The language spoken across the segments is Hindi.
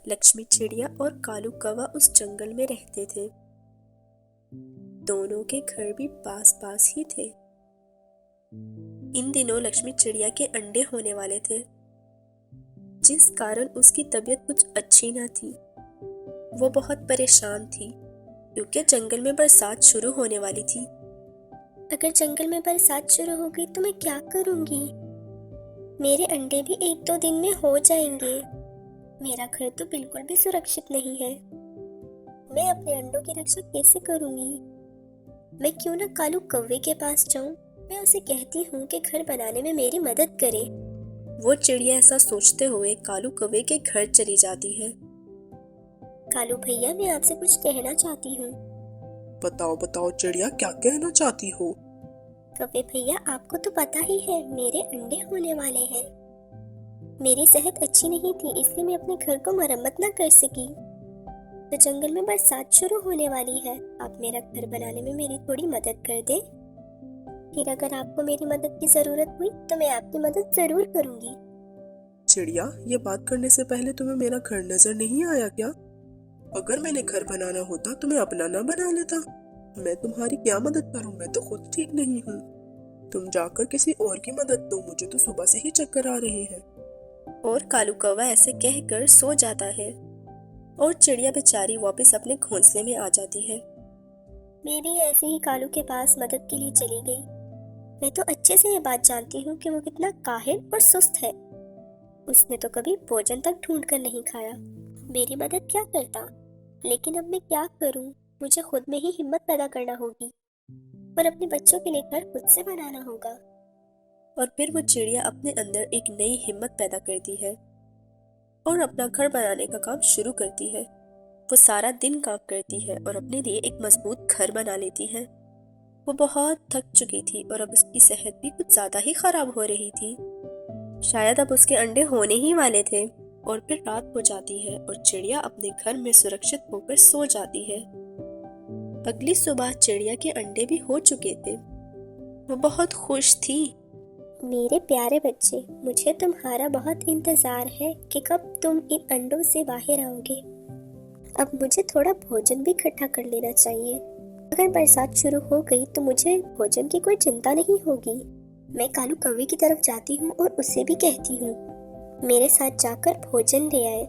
लक्ष्मी चिड़िया और कालू कौवा उस जंगल में रहते थे। दोनों के घर भी पास पास ही थे। इन दिनों लक्ष्मी चिड़िया के अंडे होने वाले थे, जिस कारण उसकी तबीयत कुछ अच्छी न थी। वो बहुत परेशान थी क्योंकि जंगल में बरसात शुरू होने वाली थी। अगर जंगल में बरसात शुरू हो गई तो मैं क्या करूंगी? मेरे अंडे भी 1-2 दिन में हो जाएंगे। मेरा घर तो बिल्कुल भी सुरक्षित नहीं है। मैं अपने अंडों की रक्षा कैसे करूंगी? मैं क्यों ना कालू कौवे के पास जाऊं? मैं उसे कहती हूँ कि घर बनाने में मेरी मदद करे। वो चिड़िया ऐसा सोचते हुए कालू कौवे के घर चली जाती है। कालू भैया, मैं आपसे कुछ कहना चाहती हूँ। बताओ बताओ चिड़िया, क्या कहना चाहती हो? कौवे भैया, आपको तो पता ही है मेरे अंडे होने वाले हैं। मेरी सेहत अच्छी नहीं थी, इसलिए मैं अपने घर को मरम्मत न कर सकी। तो जंगल में बरसात शुरू होने वाली है। आप मेरा घर बनाने में मेरी थोड़ी मदद कर दे। फिर अगर आपको मेरी मदद की जरूरत हुई तो मैं आपकी मदद जरूर करूंगी। चिड़िया, ये बात करने से पहले तुम्हें मेरा घर नजर नहीं आया क्या? अगर मैंने घर बनाना होता तो मैं अपना ना बना लेता। मैं तुम्हारी क्या मदद करूं? मैं तो खुद ठीक नहीं हूँ। तुम जाकर किसी और की मदद दो, मुझे तो सुबह से ही चक्कर आ रहे हैं। और कालू कौवा ऐसे कहकर सो जाता है और चिड़िया बेचारी वापस अपने घोंसले में आ जाती है। मैं भी ऐसे ही कालू के पास मदद के लिए चली गई। मैं तो अच्छे से ये बात जानती हूँ कि वो कितना काहिल और सुस्त है। उसने तो कभी भोजन तक ढूंढ कर नहीं खाया। मेरी मदद क्या करता? लेकिन अब मैं क्या करूँ? मुझे खुद में ही हिम्मत पैदा करना होगी और अपने बच्चों के लिए घर खुद से बनाना होगा। और फिर वो चिड़िया अपने अंदर एक नई हिम्मत पैदा करती है और अपना घर बनाने का काम शुरू करती है। वो सारा दिन काम करती है और अपने लिए एक मजबूत घर बना लेती है। वो बहुत थक चुकी थी और अब उसकी सेहत भी कुछ ज्यादा ही खराब हो रही थी। शायद अब उसके अंडे होने ही वाले थे। और फिर रात हो जाती है और चिड़िया अपने घर में सुरक्षित होकर सो जाती है। अगली सुबह चिड़िया के अंडे भी हो चुके थे। वो बहुत खुश थी। मेरे प्यारे बच्चे, मुझे तुम्हारा बहुत इंतजार है कि कब तुम इन अंडों से बाहर आओगे। अब मुझे थोड़ा भोजन भी इकट्ठा कर लेना चाहिए। अगर बरसात शुरू हो गई तो मुझे भोजन की कोई चिंता नहीं होगी। मैं कालू कौवे की तरफ जाती हूँ और उसे भी कहती हूँ मेरे साथ जाकर भोजन ले आए।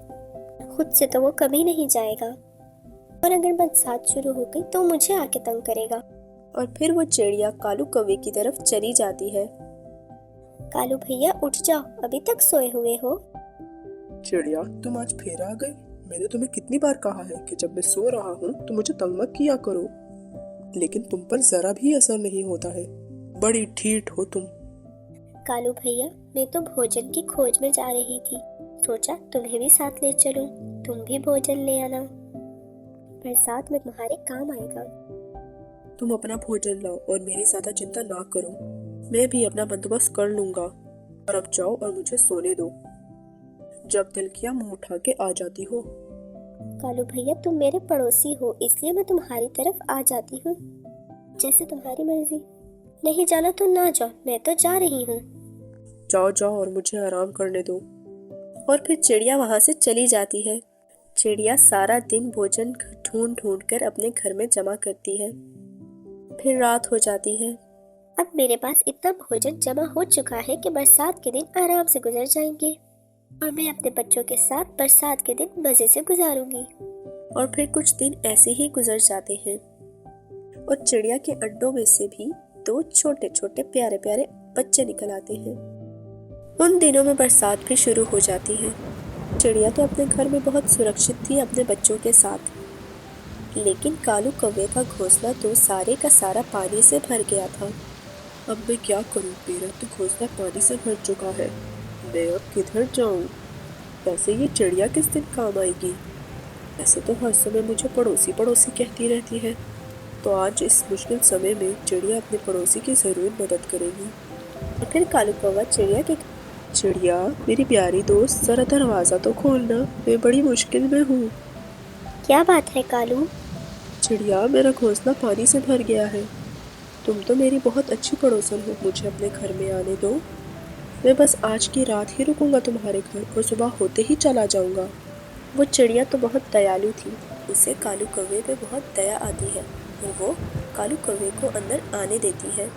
खुद से तो वो कभी नहीं जाएगा, और अगर बरसात शुरू हो गई तो मुझे आके तंग करेगा। और फिर वो चिड़िया कालू कौवे की तरफ चली जाती है। कालू भैया, उठ जाओ, अभी तक सोए हुए हो। चिड़िया, तुम आज फिर आ गई। मैंने तुम्हें कितनी बार कहा है कि जब मैं सो रहा हूँ तो मुझे तंग मत किया करो, लेकिन तुम पर जरा भी असर नहीं होता है। बड़ी ठीठ हो तुम। कालू भैया, मैं तो भोजन की खोज में जा रही थी। सोचा तुम्हें भी साथ ले चलूं, तुम भी भोजन ले आना। बरसात में तुम्हारे काम आएगा। तुम अपना भोजन लाओ और मेरी ज्यादा चिंता ना करो। मैं भी अपना बंदोबस्त कर लूंगा। और अब जाओ और मुझे सोने दो। जब दिल किया मुंह उठा के आ जाती हो। कालू भैया, तुम मेरे पड़ोसी हो, इसलिए मैं तुम्हारी तरफ आ जाती हूँ। जैसे तुम्हारी मर्जी। नहीं जाना तो ना जाओ, मैं तो जा रही हूँ। जाओ जाओ और मुझे आराम करने दो। और फिर चिड़िया वहां से चली जाती है। चिड़िया सारा दिन भोजन ढूंढ ढूंढ कर अपने घर में जमा करती है। फिर रात हो जाती है। अब मेरे पास इतना भोजन जमा हो चुका है कि बरसात के दिन आराम से गुजर जाएंगे और मैं अपने बच्चों के साथ बरसात के दिन मजे से गुजारूंगी। और फिर कुछ दिन ऐसे ही गुजर जाते हैं और चिड़िया के अंडों में से भी 2 छोटे छोटे प्यारे प्यारे बच्चे निकल आते हैं। उन दिनों में बरसात भी शुरू हो जाती है। चिड़िया तो अपने घर में बहुत सुरक्षित थी अपने बच्चों के साथ, लेकिन कालू कौवे का घोंसला तो सारे का सारा पानी से भर गया था। अब मैं क्या करूं? मेरा तो घोंसला पानी से भर चुका है। मैं अब किधर जाऊं? वैसे ये चिड़िया किस दिन काम आएगी? ऐसे तो हर समय मुझे पड़ोसी पड़ोसी कहती रहती है, तो आज इस मुश्किल समय में चिड़िया अपने पड़ोसी की जरूर मदद करेगी। और फिर कालू कौवा चिड़िया, मेरी प्यारी दोस्त, जरा दरवाजा तो खोलना, मैं बड़ी मुश्किल में हूँ। क्या बात है कालू? चिड़िया, मेरा घोंसला पानी से भर गया है। तुम तो मेरी बहुत अच्छी पड़ोसन हो, मुझे अपने घर में आने दो। मैं बस आज की रात ही रुकूंगा तुम्हारे घर और सुबह होते ही चला जाऊंगा। वो चिड़िया तो बहुत दयालु थी। उसे कालू कौवे पे बहुत दया आती है और वो कालू कौवे को अंदर आने देती है।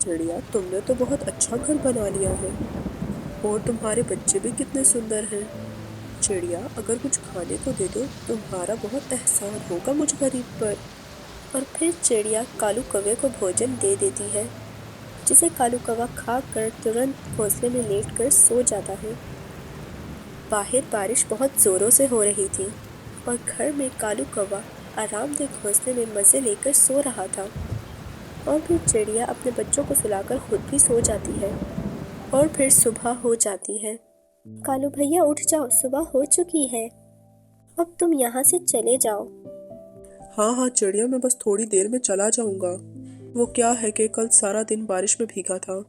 चिड़िया, तुमने तो बहुत अच्छा घर बना लिया है और तुम्हारे बच्चे भी कितने सुंदर हैं। चिड़िया, अगर कुछ खाने को दे दो, तुम्हारा बहुत एहसान होगा मुझ गरीब पर। और फिर चिड़िया कालू कौवे को भोजन दे देती है, जिसे कालू कौवा खा कर तुरंत घोंसले में लेटकर सो जाता है। बाहर बारिश बहुत जोरों से हो रही थी और घर में कालू कौवा आरामदेह घोंसले में मज़े लेकर सो रहा था। और फिर चिड़िया अपने बच्चों को सुलाकर खुद भी सो जाती है और फिर सुबह हो जाती है। कालू भैया उठ जाओ, सुबह हो चुकी है। अब तुम यहाँ से चले जाओ। हाँ हाँ चिड़िया, मैं बस थोड़ी देर में चला जाऊंगा। वो क्या है कि कल सारा दिन बारिश में भीगा था,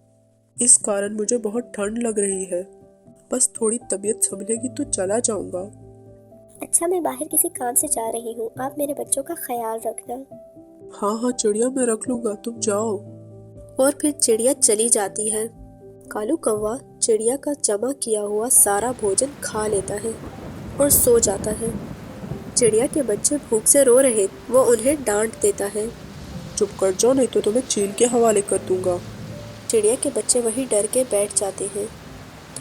इस कारण मुझे बहुत ठंड लग रही है। बस थोड़ी तबीयत संभलेगी तो चला जाऊंगा। अच्छा, मैं बाहर किसी काम से जा रही हूँ, आप मेरे बच्चों का ख्याल रखना। हाँ हाँ चिड़िया, मैं रख लूंगा, तुम जाओ। और फिर चिड़िया चली जाती है। कालू कौवा चिड़िया का जमा किया हुआ सारा भोजन खा लेता है और सो जाता है। चिड़िया के बच्चे भूख से रो रहे, वो उन्हें डांट देता है। चुप कर जाओ, नहीं तो तुम्हें चील के हवाले कर दूंगा। चिड़िया के बच्चे वहीं डर के बैठ जाते हैं।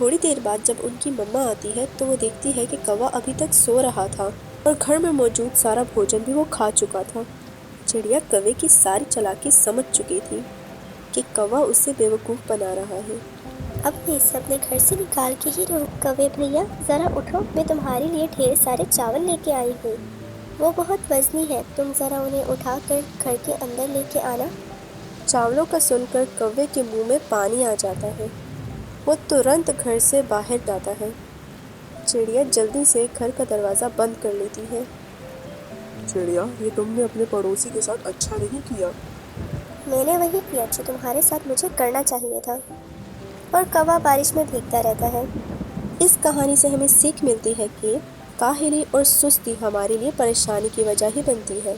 थोड़ी देर बाद जब उनकी मम्मा आती है तो वो देखती है कि कौवा अभी तक सो रहा था और घर में मौजूद सारा भोजन भी वो खा चुका था। चिड़िया कौवे की सारी चालाकी समझ चुकी थी कि कौवा उसे बेवकूफ़ बना रहा है। अब मैं इसे अपने घर से निकाल के ही रहूँ। कौवे भैया ज़रा उठो, मैं तुम्हारे लिए ढेर सारे चावल लेके आई हूँ। वो बहुत वजनी है, तुम ज़रा उन्हें उठाकर घर के अंदर लेके आना। चावलों का सुनकर कौवे के मुंह में पानी आ जाता है। वो तुरंत घर से बाहर जाता है। चिड़िया जल्दी से घर का दरवाज़ा बंद कर लेती है। चिड़िया, ये तुमने अपने पड़ोसी के साथ अच्छा नहीं किया। मैंने वही किया जो तुम्हारे साथ मुझे करना चाहिए था। और कौवा बारिश में भीगता रहता है। इस कहानी से हमें सीख मिलती है कि काहली और सुस्ती हमारे लिए परेशानी की वजह ही बनती है।